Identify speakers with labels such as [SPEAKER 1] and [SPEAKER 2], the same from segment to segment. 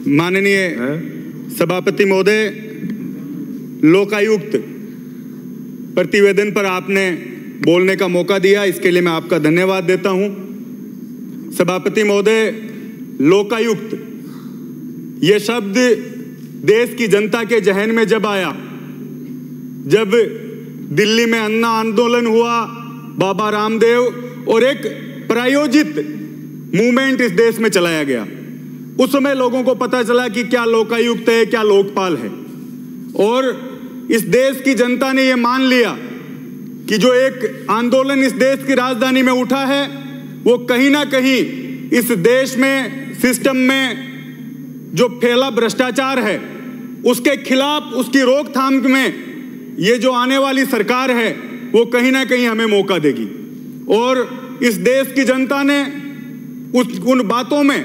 [SPEAKER 1] माननीय सभापति महोदय, लोकायुक्त प्रतिवेदन पर आपने बोलने का मौका दिया, इसके लिए मैं आपका धन्यवाद देता हूं। सभापति महोदय, लोकायुक्त ये शब्द देश की जनता के जहन में जब आया, जब दिल्ली में अन्ना आंदोलन हुआ, बाबा रामदेव और एक प्रायोजित मूवमेंट इस देश में चलाया गया, उस समय लोगों को पता चला कि क्या लोकायुक्त है, क्या लोकपाल है। और इस देश की जनता ने यह मान लिया कि जो एक आंदोलन इस देश की राजधानी में उठा है, वो कहीं ना कहीं इस देश में सिस्टम में जो फैला भ्रष्टाचार है उसके खिलाफ, उसकी रोकथाम में ये जो आने वाली सरकार है वो कहीं ना कहीं हमें मौका देगी। और इस देश की जनता ने उन बातों में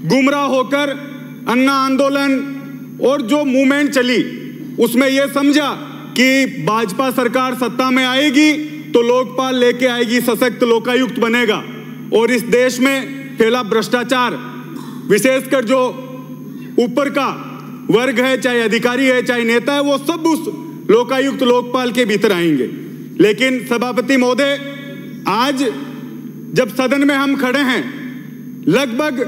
[SPEAKER 1] गुमराह होकर अन्ना आंदोलन और जो मूवमेंट चली उसमें यह समझा कि भाजपा सरकार सत्ता में आएगी तो लोकपाल लेके आएगी, सशक्त लोकायुक्त बनेगा और इस देश में फैला भ्रष्टाचार, विशेषकर जो ऊपर का वर्ग है, चाहे अधिकारी है चाहे नेता है, वो सब उस लोकायुक्त लोकपाल के भीतर आएंगे। लेकिन सभापति महोदय, आज जब सदन में हम खड़े हैं, लगभग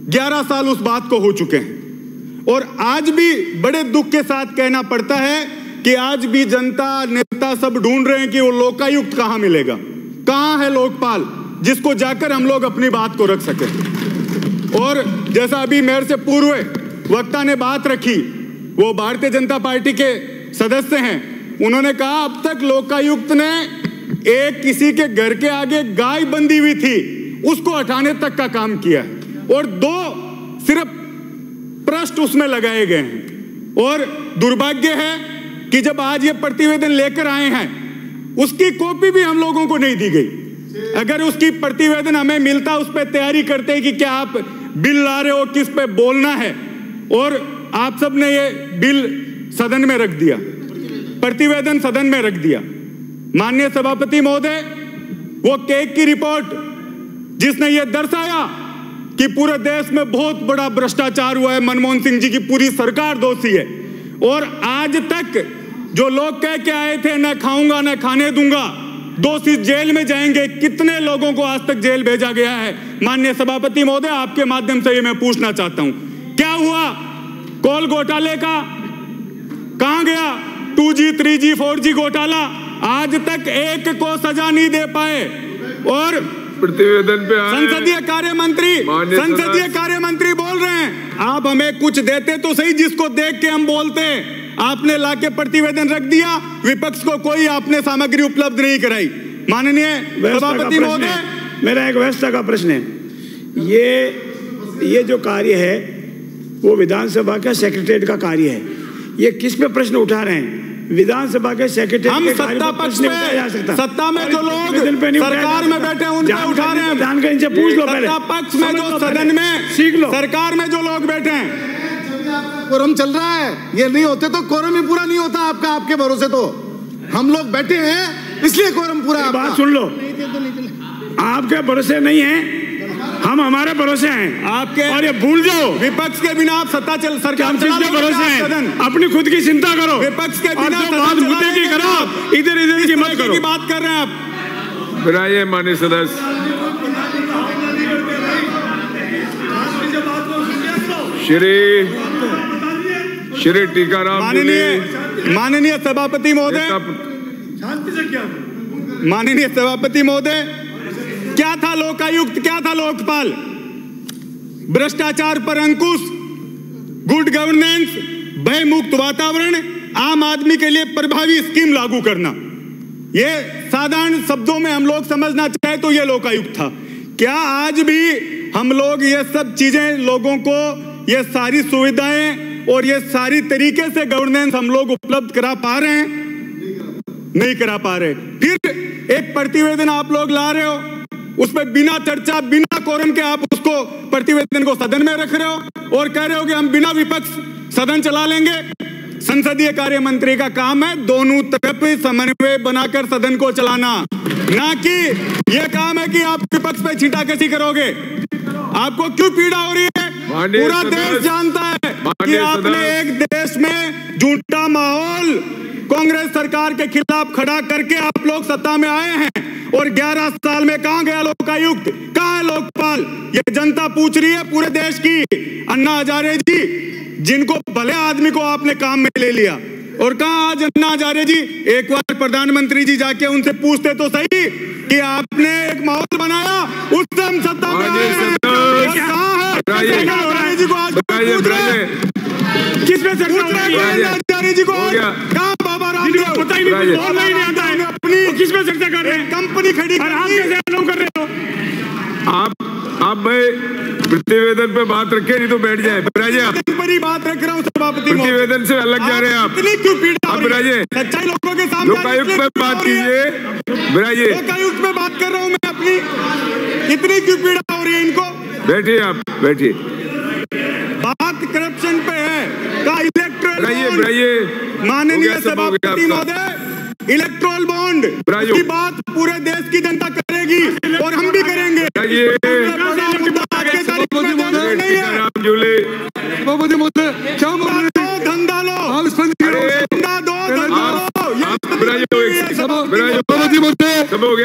[SPEAKER 1] 11 साल उस बात को हो चुके हैं और आज भी बड़े दुख के साथ कहना पड़ता है कि आज भी जनता, नेता सब ढूंढ रहे हैं कि वो लोकायुक्त कहां मिलेगा, कहां है लोकपाल जिसको जाकर हम लोग अपनी बात को रख सकें। और जैसा अभी मेरे से पूर्व वक्ता ने बात रखी, वो भारतीय जनता पार्टी के सदस्य हैं, उन्होंने कहा अब तक लोकायुक्त ने एक किसी के घर के आगे गाय बंधी हुई थी उसको हटाने तक का काम किया है और 2 सिर्फ पृष्ठ उसमें लगाए गए हैं। और दुर्भाग्य है कि जब आज ये प्रतिवेदन लेकर आए हैं उसकी कॉपी भी हम लोगों को नहीं दी गई। अगर उसकी प्रतिवेदन हमें मिलता, उस पर तैयारी करते कि क्या आप बिल ला रहे हो, किस पे बोलना है, और आप सब ने ये बिल सदन में रख दिया, प्रतिवेदन सदन में रख दिया। माननीय सभापति महोदय, वो केक की रिपोर्ट जिसने ये दर्शाया कि पूरे देश में बहुत बड़ा भ्रष्टाचार हुआ है, मनमोहन सिंह जी की पूरी सरकार दोषी है, और आज तक जो लोग कह के आए थे न खाऊंगा न खाने दूंगा, दोषी जेल में जाएंगे, कितने लोगों को आज तक जेल भेजा गया है। माननीय सभापति महोदय, आपके माध्यम से ये मैं पूछना चाहता हूं, क्या हुआ कोल घोटाले का, कहां गया 2G 3G 4G घोटाला, आज तक एक को सजा नहीं दे पाए। और
[SPEAKER 2] प्रतिवेदन पे
[SPEAKER 1] संसदीय कार्य मंत्री बोल रहे हैं आप हमें कुछ देते तो सही जिसको देख के हम बोलते हैं। आपने लाके प्रतिवेदन रख दिया, विपक्ष को कोई आपने सामग्री उपलब्ध नहीं कराई। माननीय सभापति महोदय,
[SPEAKER 3] मेरा एक व्यवस्था का प्रश्न है, ये जो कार्य है वो विधानसभा के सेक्रेटरीट का कार्य है, ये किस पे प्रश्न उठा रहे हैं? विधानसभा के सेक्रेटरी
[SPEAKER 1] हम सत्ता पक्ष में, सत्ता में जो लोग सरकार में बैठे हैं उन पे उठा रहे हैं।
[SPEAKER 3] जानकर इनसे पूछ लो पहले।
[SPEAKER 1] सत्ता पक्ष में जो सदन में
[SPEAKER 3] सीख लो,
[SPEAKER 1] सरकार में जो लोग बैठे हैं,
[SPEAKER 4] कोरम चल रहा है, ये नहीं होते तो कोरम ही पूरा नहीं होता आपका, आपके भरोसे तो हम लोग बैठे हैं इसलिए कोरम पूरा।
[SPEAKER 3] बात सुन लो, आपके भरोसे नहीं है, हम हमारे भरोसे हैं
[SPEAKER 1] आपके,
[SPEAKER 3] और ये भूल जाओ
[SPEAKER 1] विपक्ष के बिना आप सत्ता चल सरकार
[SPEAKER 3] किसके भरोसे हैं? अपनी खुद की चिंता करो,
[SPEAKER 1] विपक्ष के बिना
[SPEAKER 3] बात मुद्दे की करो, इधर की मत करो।
[SPEAKER 1] बात कर रहे हैं आप।
[SPEAKER 2] बुलाइए माननीय सदस्य। श्री टीकाराम,
[SPEAKER 1] माननीय सभापति महोदय, माननीय सभापति महोदय, क्या था लोकायुक्त, क्या था लोकपाल? भ्रष्टाचार पर अंकुश, गुड गवर्नेंस, भय मुक्त वातावरण, आम आदमी के लिए प्रभावी स्कीम लागू करना, ये साधारण शब्दों में हम लोग समझना चाहे तो ये लोकायुक्त था। क्या आज भी हम लोग ये सब चीजें लोगों को, ये सारी सुविधाएं और ये सारी तरीके से गवर्नेंस हम लोग उपलब्ध करा पा रहे हैं? नहीं करा पा रहे। फिर एक प्रतिवेदन आप लोग ला रहे हो, उसमें बिना चर्चा, बिना कोरम के आप उसको प्रतिवेदन को सदन में रख रहे हो और कह रहे हो कि हम बिना विपक्ष सदन चला लेंगे। संसदीय कार्य मंत्री का काम है दोनों तरफ समन्वय बनाकर सदन को चलाना, ना कि यह काम है कि आप विपक्ष पे छींटाकशी करोगे। आपको क्यों पीड़ा हो रही है? पूरा देश जानता है कि आपने एक देश में झूठा माहौल कांग्रेस सरकार के खिलाफ खड़ा करके आप लोग सत्ता में आए हैं। और 11 साल में कहां गया लोकायुक्त, कहां है लोकपाल? ये जनता पूछ रही है पूरे देश की। अन्ना हजारे जी, जिनको भले आदमी को आपने काम में ले लिया, और कहां आज अन्ना हजारे जी? एक बार प्रधानमंत्री जी जाके उनसे पूछते तो सही कि आपने एक माहौल बनाया, उससे हम सत्ता में आए हैं। कहां है हजारे जी को आज पूछ रहे हैं? किस पे हजारे जी को कहां? बाबा रामदेव पता ही नहीं, बोलना ही नहीं आता है। अपनी किस पे चर्चा कर रहे हैं? कंपनी खड़ी और आप कैसे अलाउ कर रहे हो?
[SPEAKER 2] आप भाई प्रतिवेदन पे बात रखे, नहीं तो बैठ जाए।
[SPEAKER 1] पर ही बात रख रहा हूँ सभापति।
[SPEAKER 2] प्रतिवेदन से अलग जा रहे हैं आप।
[SPEAKER 1] इतनी क्यों पीड़ा?
[SPEAKER 2] आप बिराजे,
[SPEAKER 1] सच्चाई लोगों के सामने
[SPEAKER 2] लोकायुक्त पे बात कीजिए। बिराजे,
[SPEAKER 1] लोकायुक्त पे बात कर रहा हूँ मैं अपनी। इतनी क्यों पीड़ा हो रही है इनको?
[SPEAKER 2] बैठिए, आप बैठिए।
[SPEAKER 1] बात करप्शन पे है का इलेक्ट्रल बॉन्ड। माननीय सभापति महोदय, इलेक्ट्रल बॉन्ड की बात पूरे देश की जनता करेगी और हम भी करेंगे। धंधा लो, धंधा दो, धंधा दो।